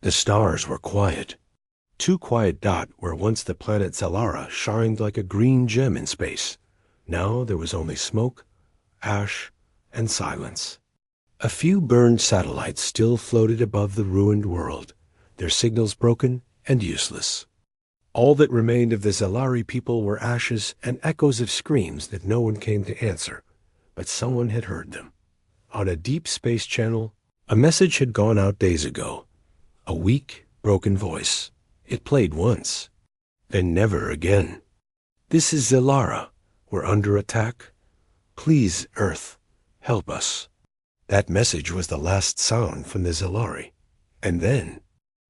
The stars were quiet. Too quiet where once the planet Zalara shined like a green gem in space. Now there was only smoke, ash, and silence. A few burned satellites still floated above the ruined world, their signals broken and useless. All that remained of the Zalari people were ashes and echoes of screams that no one came to answer, but someone had heard them. On a deep space channel, a message had gone out days ago. A weak, broken voice. It played once, then never again. "This is Zalara. We're under attack. Please, Earth, help us." That message was the last sound from the Zalari. And then,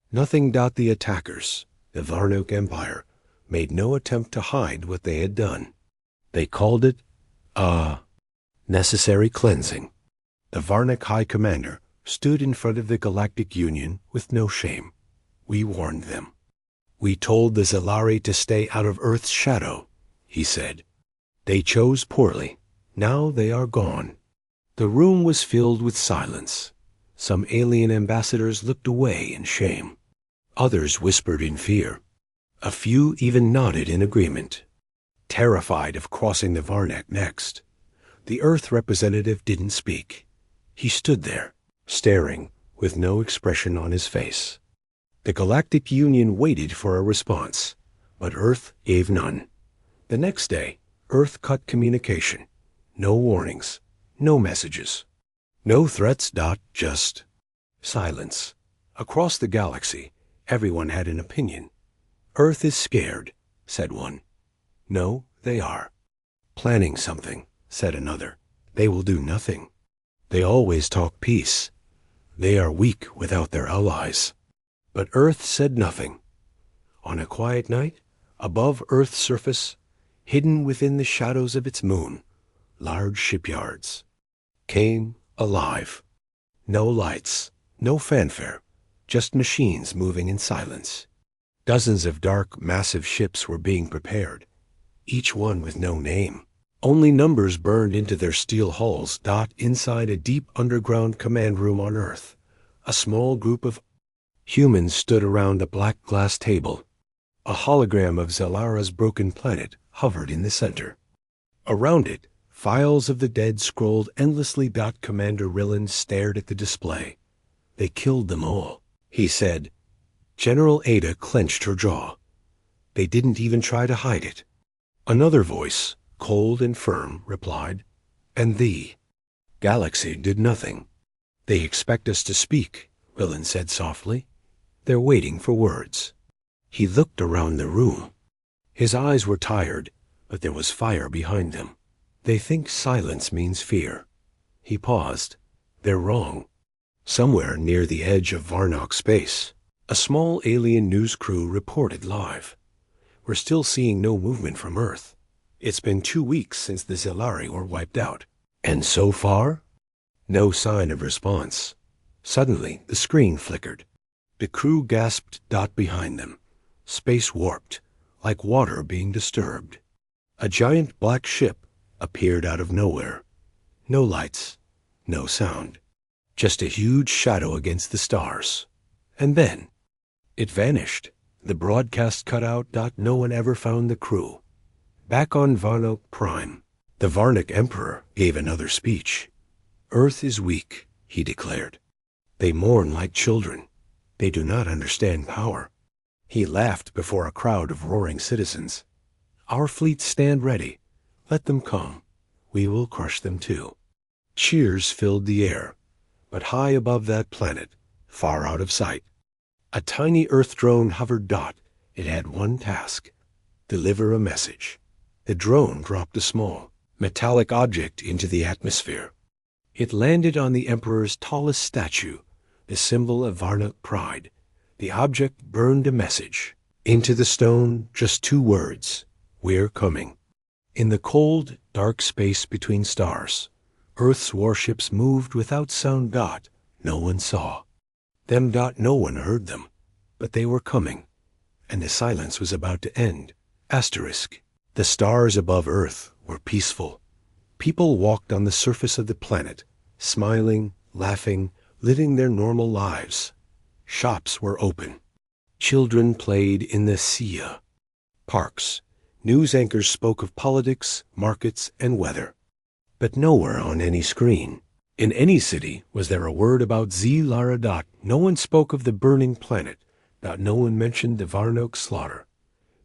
nothing. The attackers, the Varnok Empire, made no attempt to hide what they had done. They called it necessary cleansing. The Varnok High Commander stood in front of the Galactic Union with no shame. "We warned them. We told the Zalari to stay out of Earth's shadow," he said. "They chose poorly. Now they are gone." The room was filled with silence. Some alien ambassadors looked away in shame. Others whispered in fear. A few even nodded in agreement, terrified of crossing the Varnok next. The Earth representative didn't speak. He stood there, staring, with no expression on his face. The Galactic Union waited for a response, but Earth gave none. The next day, Earth cut communication. No warnings, no messages, no threats. Just silence. Across the galaxy, everyone had an opinion. "Earth is scared," said one. "No, they are." "Planning something," said another. "They will do nothing. They always talk peace. They are weak without their allies." But Earth said nothing. On a quiet night, above Earth's surface, hidden within the shadows of its moon, large shipyards came alive. No lights, no fanfare, just machines moving in silence. Dozens of dark, massive ships were being prepared, each one with no name. Only numbers burned into their steel hulls. Inside a deep underground command room on Earth, a small group of humans stood around a black glass table. A hologram of Zalara's broken planet hovered in the center. Around it, files of the dead scrolled endlessly. Commander Rilland stared at the display. "They killed them all," he said. General Ada clenched her jaw. "They didn't even try to hide it." Another voice, cold and firm, replied, "And the galaxy did nothing." "They expect us to speak," Rilland said softly. "They're waiting for words." He looked around the room. His eyes were tired, but there was fire behind them. "They think silence means fear." He paused. "They're wrong." Somewhere near the edge of Varnok space, a small alien news crew reported live. "We're still seeing no movement from Earth. It's been 2 weeks since the Zalari were wiped out. And so far, no sign of response." Suddenly, the screen flickered. The crew gasped. Behind them, space warped, like water being disturbed. A giant black ship appeared out of nowhere. No lights, no sound, just a huge shadow against the stars. And then it vanished. The broadcast cut out. No one ever found the crew. Back on Varnok Prime, the Varnok Emperor gave another speech. "Earth is weak," he declared. "They mourn like children. They do not understand power." He laughed before a crowd of roaring citizens. "Our fleets stand ready. Let them come. We will crush them too." Cheers filled the air, but high above that planet, far out of sight, a tiny Earth drone hovered. It had one task: deliver a message. The drone dropped a small, metallic object into the atmosphere. It landed on the Emperor's tallest statue, the symbol of Varnok pride. The object burned a message. Into the stone, just 2 words: "We're coming." In the cold, dark space between stars, Earth's warships moved without sound. No one saw them. No one heard them. But they were coming, and the silence was about to end. The stars above Earth were peaceful. People walked on the surface of the planet, smiling, laughing, living their normal lives. Shops were open. Children played in the sea. Parks. News anchors spoke of politics, markets, and weather. But nowhere on any screen, in any city, was there a word about Lara. No one spoke of the burning planet. No one mentioned the Varnock slaughter.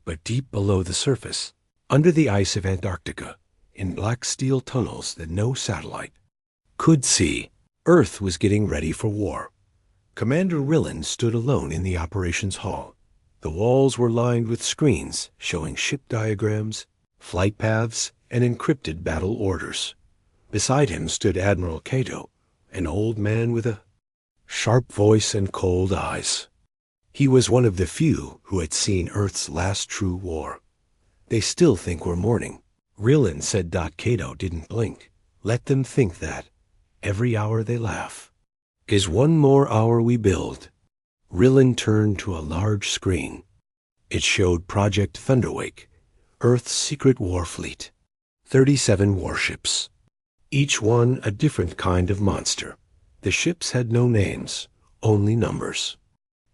But deep below the surface, under the ice of Antarctica, in black steel tunnels that no satellite could see, Earth was getting ready for war. Commander Rillen stood alone in the operations hall. The walls were lined with screens showing ship diagrams, flight paths, and encrypted battle orders. Beside him stood Admiral Cato, an old man with a sharp voice and cold eyes. He was one of the few who had seen Earth's last true war. They still think we're mourning. Rillen said. Cato didn't blink. Let them think that. Every hour they laugh is one more hour we build. Rillen turned to a large screen. It showed Project Thunderwake, Earth's secret war fleet. 37 warships. Each one a different kind of monster. The ships had no names, only numbers.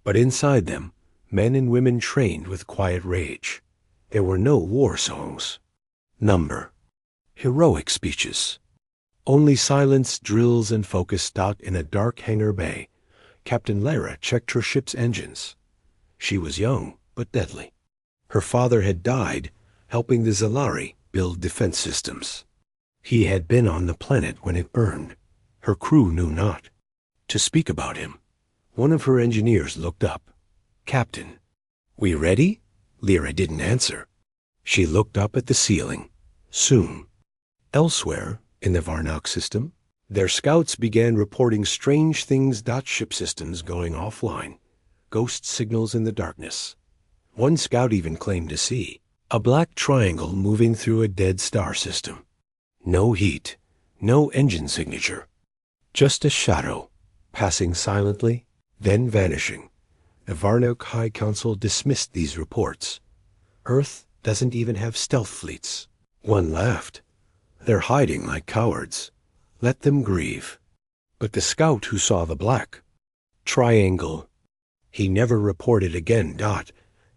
But inside them, men and women trained with quiet rage. There were no war songs. Number. Heroic speeches. Only silence, drills, and focus. In a dark hangar bay, Captain Lara checked her ship's engines. She was young, but deadly. Her father had died helping the Zelari build defense systems. He had been on the planet when it burned. Her crew knew not to speak about him. One of her engineers looked up. Captain, we ready? Lyra didn't answer. She looked up at the ceiling. Soon. Elsewhere, in the Varnock system, their scouts began reporting strange things. Ship systems going offline. Ghost signals in the darkness. One scout even claimed to see a black triangle moving through a dead star system. No heat, no engine signature. Just a shadow, passing silently, then vanishing. The Varnock High Council dismissed these reports. Earth doesn't even have stealth fleets. One laughed. They're hiding like cowards. Let them grieve. But the scout who saw the black triangle, he never reported again.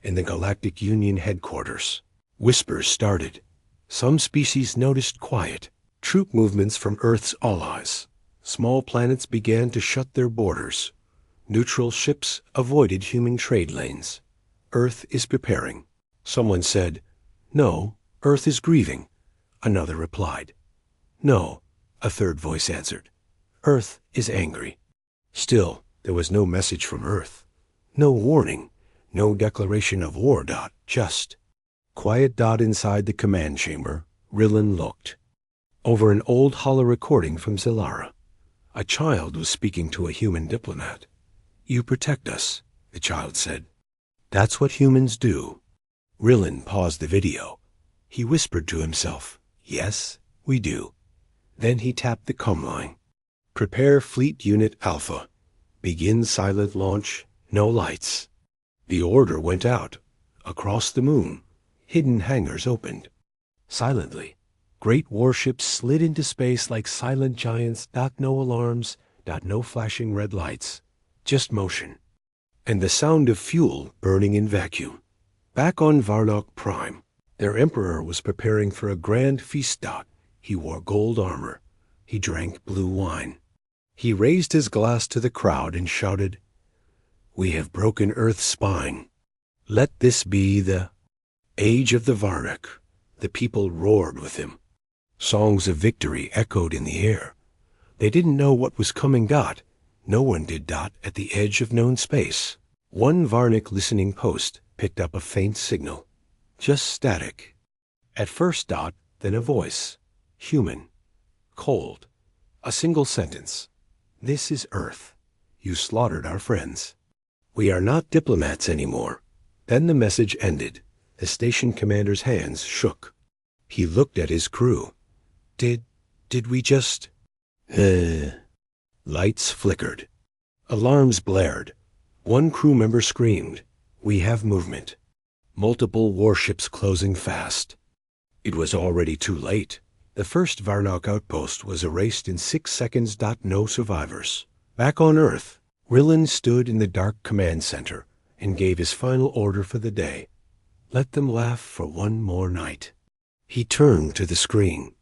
In the Galactic Union headquarters, whispers started. Some species noticed quiet troop movements from Earth's allies. Small planets began to shut their borders. Neutral ships avoided human trade lanes. Earth is preparing. Someone said, "No, Earth is grieving." Another replied, "No," a third voice answered. "Earth is angry." Still, there was no message from Earth. No warning, no declaration of war. Just quiet. Inside the command chamber, Rillen looked. Over an old hollow recording from Zelara, a child was speaking to a human diplomat. "You protect us," the child said. "That's what humans do." Rillen paused the video. He whispered to himself, "Yes, we do." Then he tapped the comm line. "Prepare Fleet Unit Alpha. Begin silent launch. No lights." The order went out. Across the moon, hidden hangars opened. Silently, great warships slid into space like silent giants. No alarms. No flashing red lights. Just motion. And the sound of fuel burning in vacuum. Back on Varnock Prime, their emperor was preparing for a grand feast. He wore gold armor. He drank blue wine. He raised his glass to the crowd and shouted, "We have broken Earth's spine. Let this be the age of the Varnock." The people roared with him. Songs of victory echoed in the air. They didn't know what was coming. No one did. At the edge of known space, one Varnock listening post picked up a faint signal. Just static. At first. Then a voice. Human. Cold. A single sentence. "This is Earth. You slaughtered our friends. We are not diplomats anymore." Then the message ended. The station commander's hands shook. He looked at his crew. Did we just... Lights flickered. Alarms blared. One crew member screamed, "We have movement." Multiple warships closing fast. It was already too late. The first Varnock outpost was erased in 6 seconds. No survivors. Back on Earth, Rillen stood in the dark command center and gave his final order for the day. Let them laugh for one more night. He turned to the screen,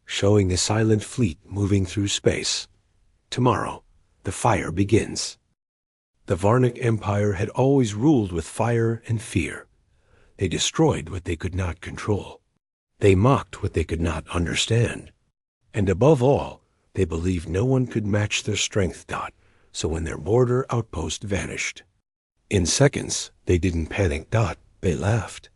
showing the silent fleet moving through space. Tomorrow, the fire begins. The Varnic Empire had always ruled with fire and fear. They destroyed what they could not control. They mocked what they could not understand. And above all, they believed no one could match their strength. So when their border outpost vanished, in seconds, they didn't panic. They laughed.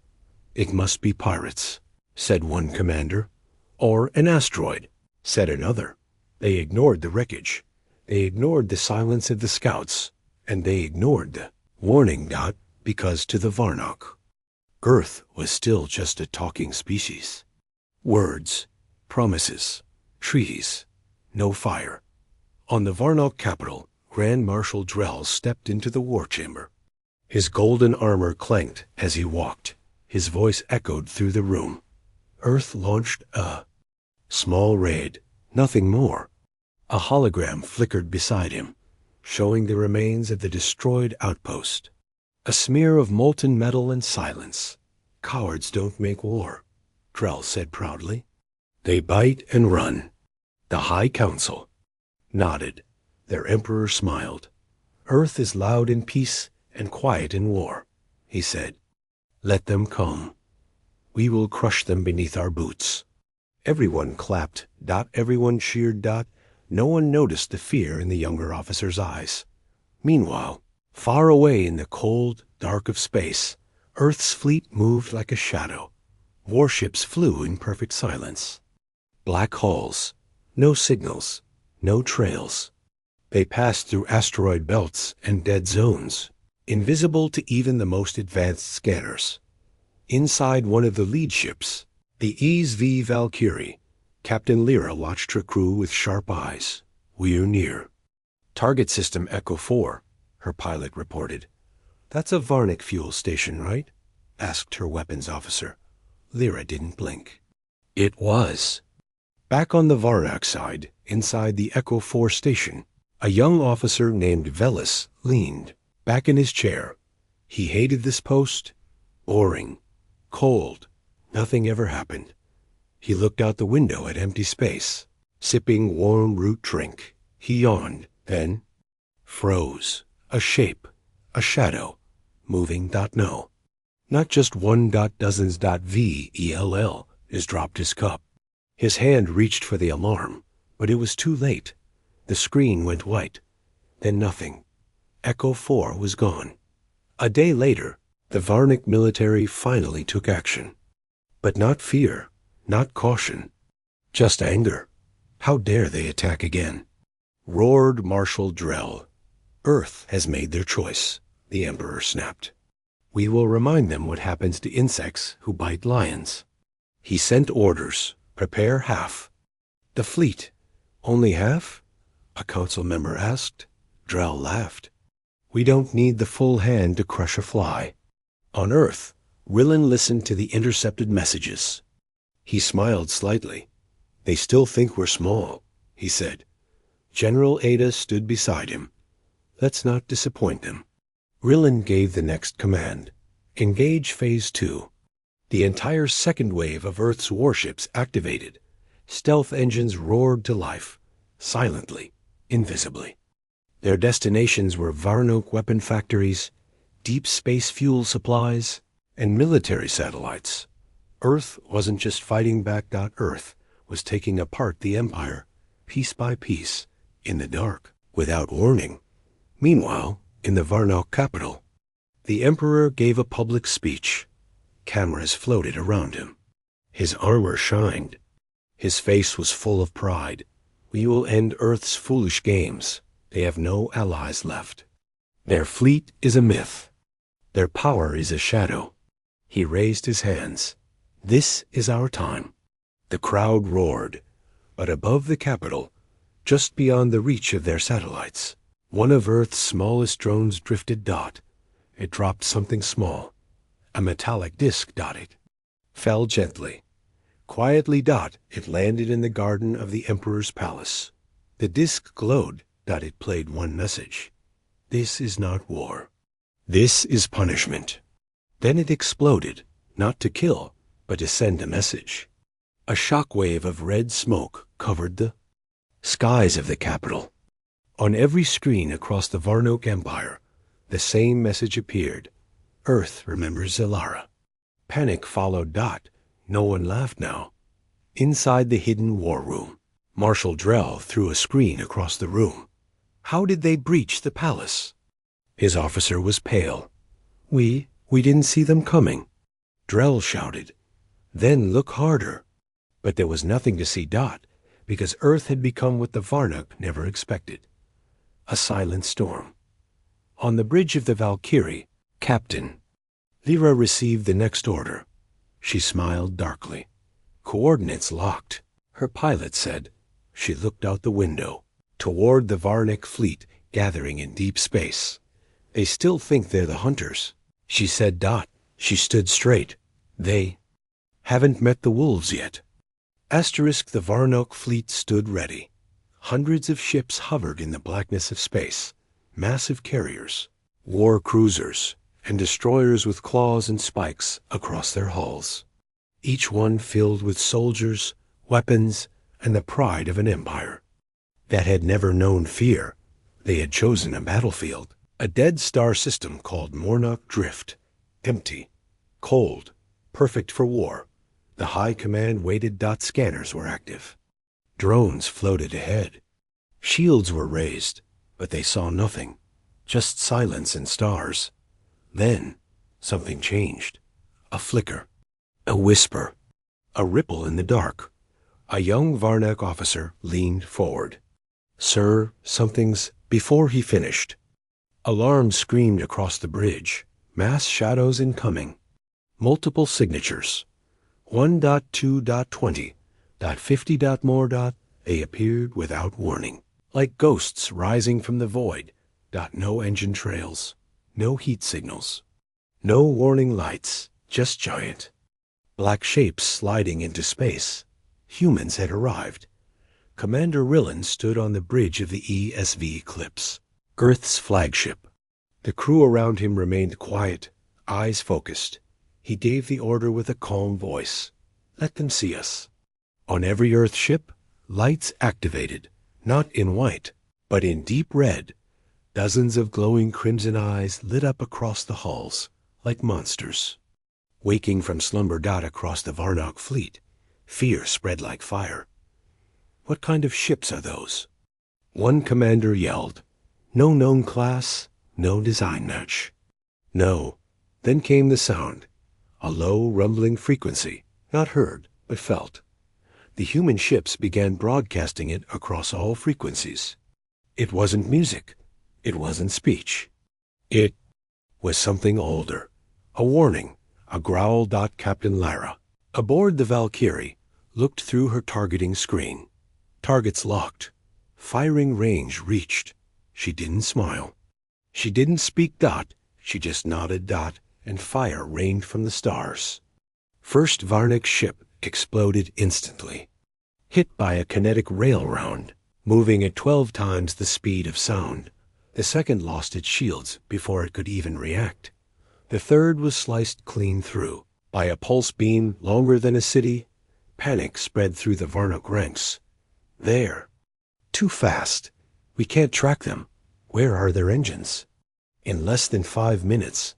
It must be pirates, said one commander. Or an asteroid, said another. They ignored the wreckage. They ignored the silence of the scouts. And they ignored the warning. Because to the Varnock, Earth was still just a talking species. Words, promises, treaties, no fire. On the Varnock capital, Grand Marshal Drell stepped into the war chamber. His golden armor clanked as he walked. His voice echoed through the room. Earth launched a small raid, nothing more. A hologram flickered beside him, showing the remains of the destroyed outpost. A smear of molten metal and silence. Cowards don't make war, Drell said proudly. They bite and run. The High Council nodded. Their emperor smiled. Earth is loud in peace and quiet in war, he said. Let them come. We will crush them beneath our boots. Everyone clapped. Everyone cheered. No one noticed the fear in the younger officer's eyes. Meanwhile, far away in the cold dark of space, Earth's fleet moved like a shadow. Warships flew in perfect silence. Black holes, no signals, no trails. They passed through asteroid belts and dead zones, invisible to even the most advanced scanners. Inside one of the lead ships, the ESV Valkyrie, Captain Lyra watched her crew with sharp eyes. We're near. Target system Echo 4, her pilot reported. That's a Varnic fuel station, right? Asked her weapons officer. Lyra didn't blink. It was. Back on the Varnock side, inside the Echo 4 station, a young officer named Velis leaned back in his chair. He hated this post. Boring. Cold. Nothing ever happened. He looked out the window at empty space, sipping warm root drink. He yawned, then froze. A shape, a shadow, moving. No. Not just one. Dozens. VELL is dropped his cup. His hand reached for the alarm, but it was too late. The screen went white. Then nothing. Echo 4 was gone. A day later, the Varnic military finally took action. But not fear, not caution, just anger. How dare they attack again? Roared Marshal Drell. Earth has made their choice, the Emperor snapped. We will remind them what happens to insects who bite lions. He sent orders. Prepare half. The fleet. Only half? A council member asked. Drell laughed. We don't need the full hand to crush a fly. On Earth, Rillen listened to the intercepted messages. He smiled slightly. They still think we're small, he said. General Ada stood beside him. Let's not disappoint them. Rillen gave the next command. Engage Phase 2. The entire second wave of Earth's warships activated. Stealth engines roared to life, silently, invisibly. Their destinations were Varnock weapon factories, deep space fuel supplies, and military satellites. Earth wasn't just fighting back. Earth was taking apart the Empire, piece by piece, in the dark, without warning. Meanwhile, in the Varnock capital, the Emperor gave a public speech. Cameras floated around him. His armor shined. His face was full of pride. We will end Earth's foolish games. They have no allies left. Their fleet is a myth. Their power is a shadow. He raised his hands. This is our time. The crowd roared. But above the capital, just beyond the reach of their satellites, one of Earth's smallest drones drifted. It dropped something small. A metallic disc. It fell gently. Quietly. It landed in the garden of the Emperor's palace. The disc glowed. It played one message. This is not war. This is punishment. Then it exploded, not to kill, but to send a message. A shockwave of red smoke covered the skies of the capital. On every screen across the Varnoke Empire, the same message appeared. Earth remembers Zilara. Panic followed. No one laughed now. Inside the hidden war room, Marshal Drell threw a screen across the room. How did they breach the palace? His officer was pale. We didn't see them coming. Drell shouted. Then look harder. But there was nothing to see. Because Earth had become what the Varnoke never expected. A silent storm. On the bridge of the Valkyrie, Captain Lyra received the next order. She smiled darkly. Coordinates locked, her pilot said. She looked out the window, toward the Varnoke fleet gathering in deep space. They still think they're the hunters, she said. She stood straight. They haven't met the wolves yet. The Varnoke fleet stood ready. Hundreds of ships hovered in the blackness of space, massive carriers, war cruisers, and destroyers with claws and spikes across their hulls. Each one filled with soldiers, weapons, and the pride of an empire that had never known fear. They had chosen a battlefield, a dead star system called Mornock Drift, empty, cold, perfect for war. The High Command waited. Scanners were active. Drones floated ahead. Shields were raised, but they saw nothing, just silence and stars. Then something changed. A flicker, a whisper, a ripple in the dark. A young Varnoke officer leaned forward. Sir, something's... Before he finished, alarm screamed across the bridge. Mass shadows incoming. Multiple signatures. 1.2.20. .50. More. They appeared without warning, like ghosts rising from the void. No engine trails, no heat signals, no warning lights, just giant black shapes sliding into space. Humans had arrived. Commander Rillen stood on the bridge of the ESV Eclipse, Earth's flagship. The crew around him remained quiet, eyes focused. He gave the order with a calm voice. Let them see us. On every Earth ship, lights activated, not in white, but in deep red. Dozens of glowing crimson eyes lit up across the hulls, like monsters. Waking from slumber. Across the Varnoke fleet, fear spread like fire. What kind of ships are those? One commander yelled. No known class, no design match. No. Then came the sound. A low, rumbling frequency, not heard, but felt. The human ships began broadcasting it across all frequencies. It wasn't music. It wasn't speech. It was something older. A warning, a growl. Captain Lyra, aboard the Valkyrie, looked through her targeting screen. Targets locked. Firing range reached. She didn't smile. She didn't speak. She just nodded. And fire rained from the stars. First Varnoke ship exploded instantly, hit by a kinetic rail round, moving at 12 times the speed of sound. The second lost its shields before it could even react. The third was sliced clean through by a pulse beam longer than a city. Panic spread through the Varnoke ranks. There. Too fast. We can't track them. Where are their engines? In less than 5 minutes,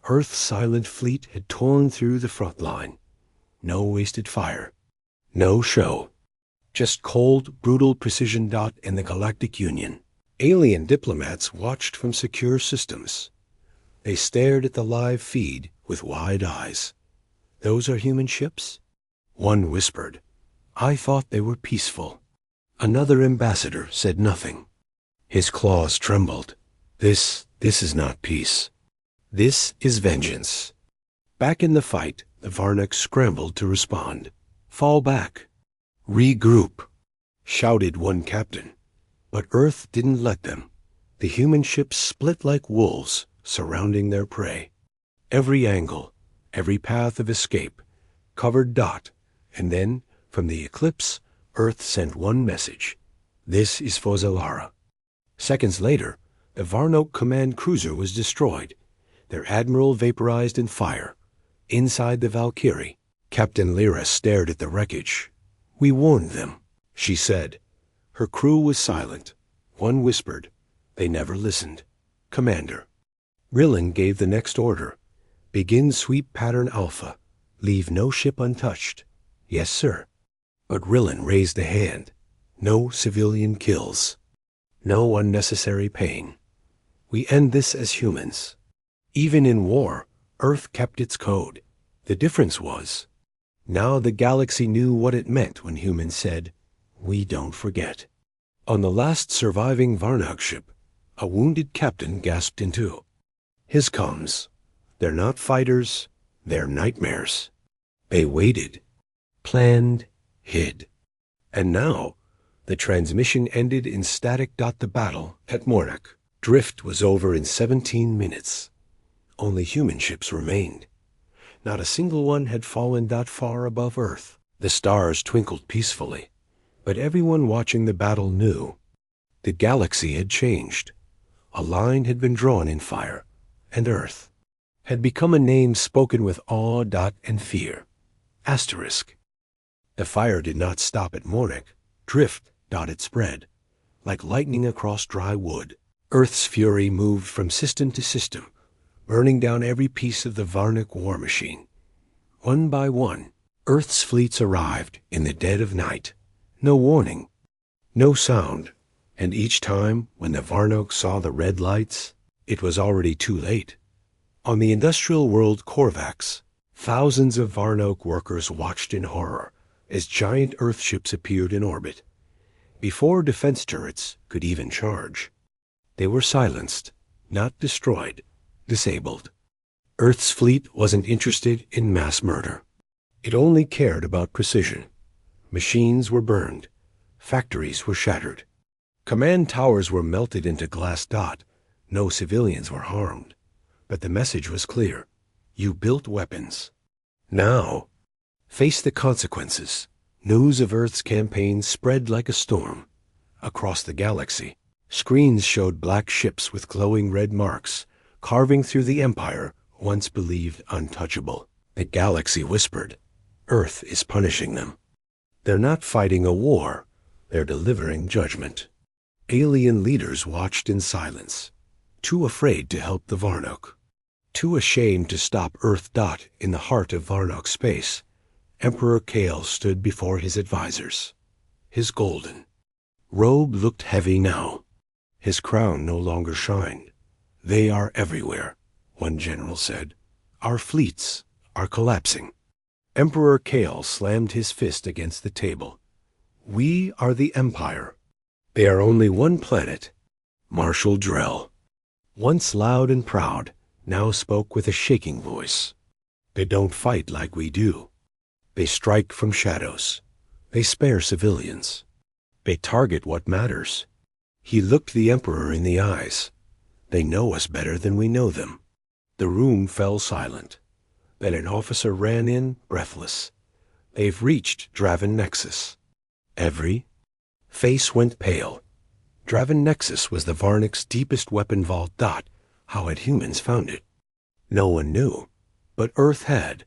Earth's silent fleet had torn through the front line. No wasted fire. No show. Just cold, brutal precision. In the Galactic Union, alien diplomats watched from secure systems. They stared at the live feed with wide eyes. Those are human ships? One whispered. I thought they were peaceful. Another ambassador said nothing. His claws trembled. This is not peace. This is vengeance. Back in the fight, the Varnoke scrambled to respond. Fall back. Regroup, shouted one captain. But Earth didn't let them. The human ships split like wolves, surrounding their prey. Every angle, every path of escape, covered. And then, from the eclipse, Earth sent one message. This is for Zilara. Seconds later, The Varnoke command cruiser was destroyed, their admiral vaporized in fire. Inside the Valkyrie, Captain Lyra stared at the wreckage. "We warned them," she said. Her crew was silent. One whispered. They never listened. "Commander." Rillen gave the next order. "Begin sweep pattern Alpha. Leave no ship untouched." "Yes, sir." But Rillen raised a hand. "No civilian kills. No unnecessary pain. We end this as humans." Even in war, Earth kept its code. The difference was, now the galaxy knew what it meant when humans said, "We don't forget." On the last surviving Varnoke ship, a wounded captain gasped into. "His comes. They're not fighters, they're nightmares." They waited, planned, hid. And now, the transmission ended in static. The battle at Mornak Drift was over in 17 minutes. Only human ships remained. Not a single one had fallen that far above Earth. The stars twinkled peacefully. But everyone watching the battle knew. The galaxy had changed. A line had been drawn in fire, and Earth had become a name spoken with awe and fear. Asterisk. The fire did not stop at Mornak. Drift. It spread. Like lightning across dry wood. Earth's fury moved from system to system, burning down every piece of the Varnoke war machine. One by one, Earth's fleets arrived in the dead of night. No warning, no sound, and each time when the Varnoke saw the red lights, it was already too late. On the industrial world Korvax, thousands of Varnoke workers watched in horror as giant Earthships appeared in orbit. Before defense turrets could even charge, they were silenced, not destroyed, disabled. Earth's fleet wasn't interested in mass murder. It only cared about precision. Machines were burned. Factories were shattered. Command towers were melted into glass. No civilians were harmed. But the message was clear. You built weapons. Now, face the consequences. News of Earth's campaign spread like a storm. Across the galaxy, screens showed black ships with glowing red marks, carving through the Empire once believed untouchable. The galaxy whispered, Earth is punishing them. They're not fighting a war, they're delivering judgment. Alien leaders watched in silence, too afraid to help the Varnoke, too ashamed to stop Earth. In the heart of Varnoke space, Emperor Kale stood before his advisors. His golden robe looked heavy now. His crown no longer shined. They are everywhere, one general said. Our fleets are collapsing. Emperor Kale slammed his fist against the table. We are the Empire. They are only one planet. Marshal Drell, once loud and proud, now spoke with a shaking voice. They don't fight like we do. They strike from shadows. They spare civilians. They target what matters. He looked the Emperor in the eyes. They know us better than we know them. The room fell silent. Then an officer ran in, breathless. They've reached Draven Nexus. Every face went pale. Draven Nexus was the Varnoke's deepest weapon vault. How had humans found it? No one knew, but Earth had,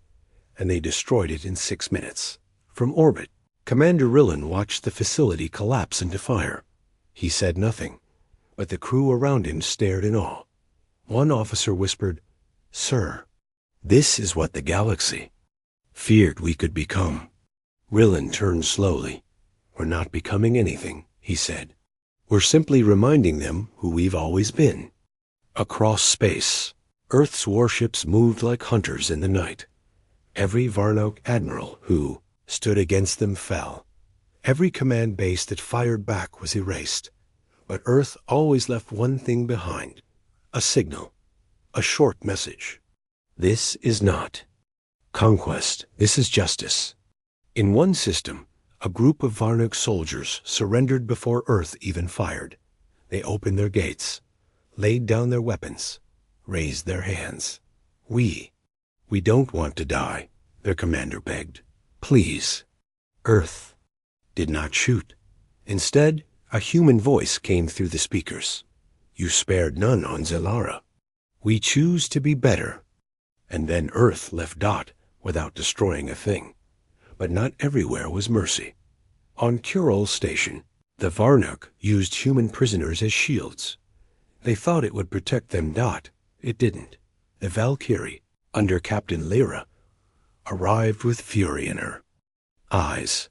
and they destroyed it in 6 minutes. From orbit, Commander Rillen watched the facility collapse into fire. He said nothing, but the crew around him stared in awe. One officer whispered, Sir, this is what the galaxy feared we could become. Rillen turned slowly. We're not becoming anything, he said. We're simply reminding them who we've always been. Across space, Earth's warships moved like hunters in the night. Every Varnoke admiral who stood against them fell. Every command base that fired back was erased. But Earth always left one thing behind, a signal, a short message. This is not conquest, this is justice. In one system, a group of Varnoke soldiers surrendered before Earth even fired. They opened their gates, laid down their weapons, raised their hands. We don't want to die, their commander begged. Please. Earth did not shoot. Instead, a human voice came through the speakers. You spared none on Zelara. We choose to be better. And then Earth left Dot without destroying a thing. But not everywhere was mercy. On Kuril Station, the Varnuk used human prisoners as shields. They thought it would protect them. It didn't. The Valkyrie, under Captain Lyra, arrived with fury in her eyes.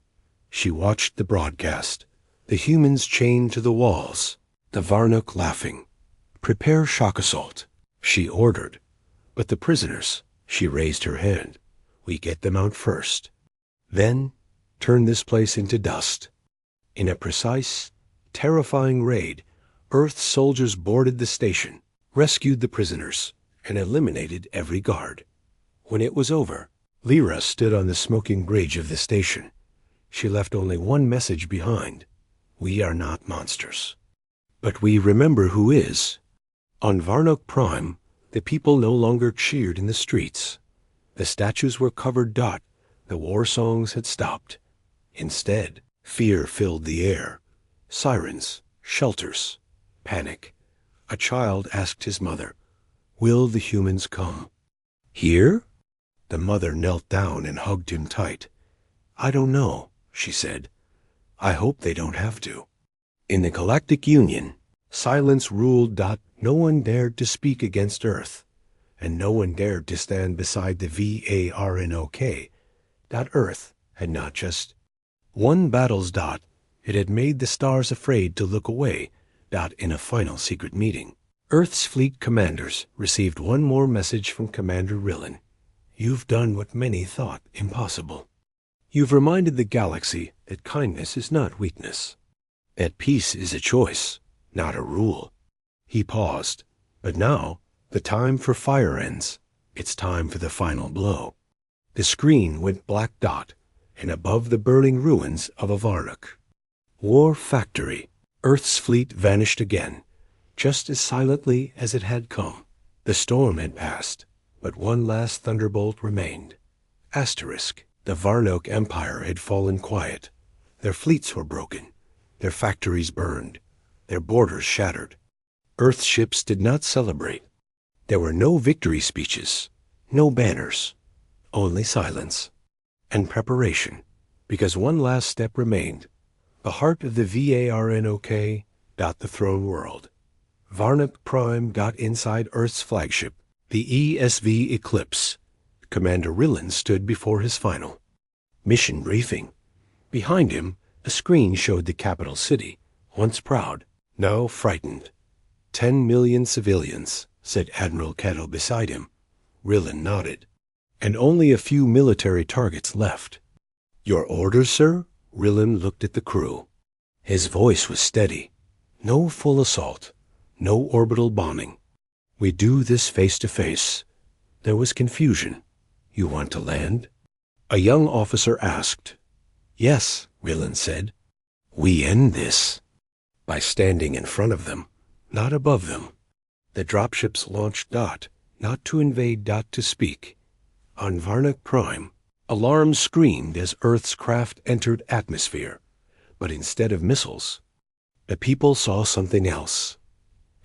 She watched the broadcast, the humans chained to the walls, the Varnuk laughing. Prepare shock assault, she ordered. But the prisoners, she raised her hand. We get them out first. Then turn this place into dust. In a precise, terrifying raid, Earth's soldiers boarded the station, rescued the prisoners, and eliminated every guard. When it was over, Lyra stood on the smoking bridge of the station. She left only one message behind. We are not monsters. But we remember who is. On Varnuk Prime, the people no longer cheered in the streets. The statues were covered. The war songs had stopped. Instead, fear filled the air. Sirens, shelters, panic. A child asked his mother, "Will the humans come?" "Here?" The mother knelt down and hugged him tight. "I don't know," she said. "I hope they don't have to." In the Galactic Union, silence ruled. No one dared to speak against Earth, and no one dared to stand beside the VARNOK. Earth had not just won battles. It had made the stars afraid to look away. In a final secret meeting, Earth's fleet commanders received one more message from Commander Rillen. You've done what many thought impossible. You've reminded the galaxy that kindness is not weakness. That peace is a choice, not a rule. He paused. But now, the time for fire ends. It's time for the final blow. The screen went black. And above the burning ruins of a Varnuk. War Factory. Earth's fleet vanished again, just as silently as it had come. The storm had passed, but one last thunderbolt remained. Asterisk. The Varnuk Empire had fallen quiet. Their fleets were broken, their factories burned, their borders shattered. Earth ships did not celebrate. There were no victory speeches, no banners, only silence and preparation, because one last step remained. The heart of the VARNOK. The throne world. Varnuk Prime got inside Earth's flagship, the ESV Eclipse. Commander Rillen stood before his final mission briefing. Behind him, a screen showed the capital city, once proud, now frightened. 10 million civilians, said Admiral Kettle beside him. Rillen nodded. And only a few military targets left. Your orders, sir? Rillen looked at the crew. His voice was steady. No full assault. No orbital bombing. We do this face to face. There was confusion. You want to land? A young officer asked. Yes, Rillen said. We end this by standing in front of them, not above them. The dropships launched. Not to invade. To speak. On Varnuk Prime, alarms screamed as Earth's craft entered atmosphere. But instead of missiles, the people saw something else.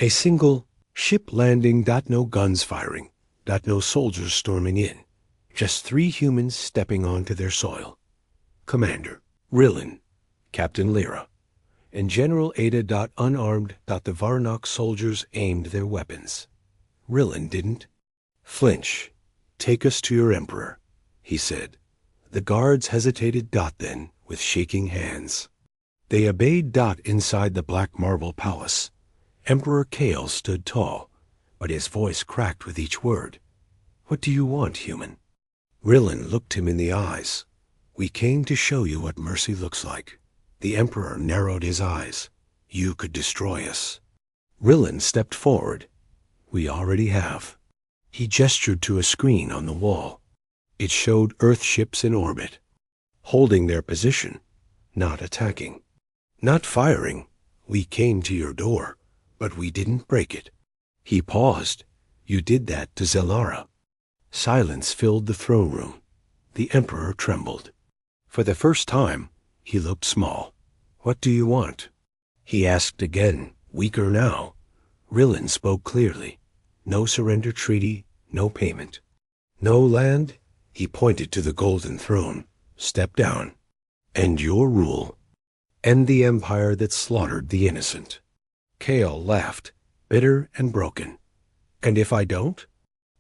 A single ship landing. No guns firing. No soldiers storming in. Just 3 humans stepping onto their soil. Commander Rillen, Captain Lyra, and General Ada. Unarmed. The Varnok soldiers aimed their weapons. Rillen didn't flinch. Take us to your emperor, he said. The guards hesitated. Then, with shaking hands. They obeyed. Inside the black marble palace. Emperor Kale stood tall, but his voice cracked with each word. What do you want, human? Rillen looked him in the eyes. We came to show you what mercy looks like. The emperor narrowed his eyes. You could destroy us. Rillen stepped forward. We already have. He gestured to a screen on the wall. It showed Earth ships in orbit, holding their position, not attacking, not firing. We came to your door, but we didn't break it. He paused. You did that to Zelara. Silence filled the throne room. The emperor trembled. For the first time, he looked small. What do you want? He asked again, weaker now. Rillen spoke clearly. No surrender treaty, no payment. No land, he pointed to the golden throne. Step down. End your rule. End the empire that slaughtered the innocent. Kale laughed, bitter and broken. And if I don't?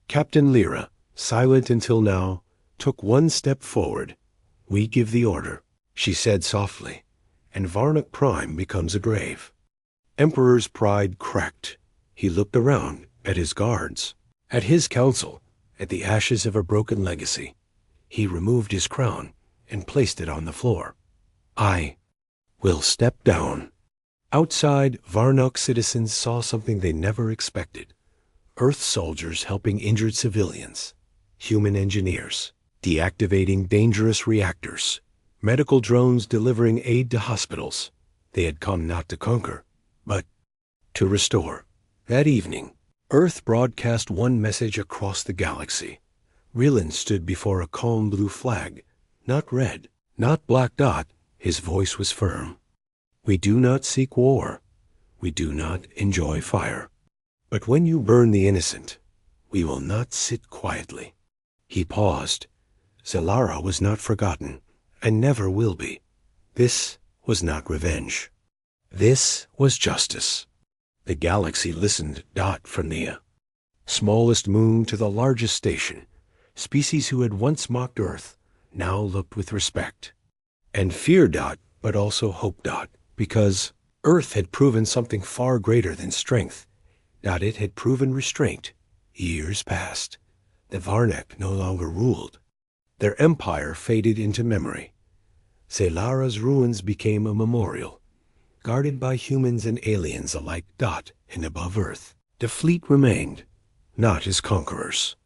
Captain Lyra, silent until now, took one step forward. We give the order, she said softly, and Varnak Prime becomes a grave. Emperor's pride cracked. He looked around at his guards, at his council, at the ashes of a broken legacy. He removed his crown and placed it on the floor. I will step down. Outside, Varnak citizens saw something they never expected. Earth soldiers helping injured civilians, human engineers, deactivating dangerous reactors, medical drones delivering aid to hospitals. They had come not to conquer, but to restore. That evening, Earth broadcast one message across the galaxy. Rillen stood before a calm blue flag, not red, not black dot. His voice was firm. We do not seek war. We do not enjoy fire. But when you burn the innocent, we will not sit quietly. He paused. Zelara was not forgotten, and never will be. This was not revenge. This was justice. The galaxy listened. From the smallest moon to the largest station, species who had once mocked Earth now looked with respect. And fear. But also hope. Because Earth had proven something far greater than strength. It had proven restraint. Years passed. The Varnak no longer ruled. Their empire faded into memory. Zelara's ruins became a memorial, guarded by humans and aliens alike. And above Earth, the fleet remained, not as conquerors,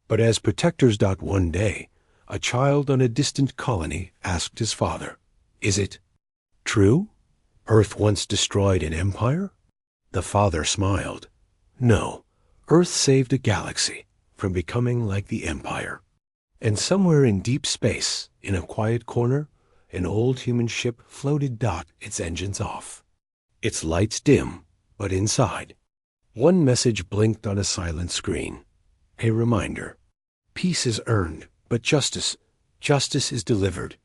but as protectors. One day, a child on a distant colony asked his father, "Is it true? Earth once destroyed an empire?" The father smiled. "No, Earth saved a galaxy from becoming like the Empire." And somewhere in deep space, in a quiet corner, an old human ship floated. Its engines off, its lights dim, but inside, one message blinked on a silent screen. A reminder. Peace is earned, but justice is delivered.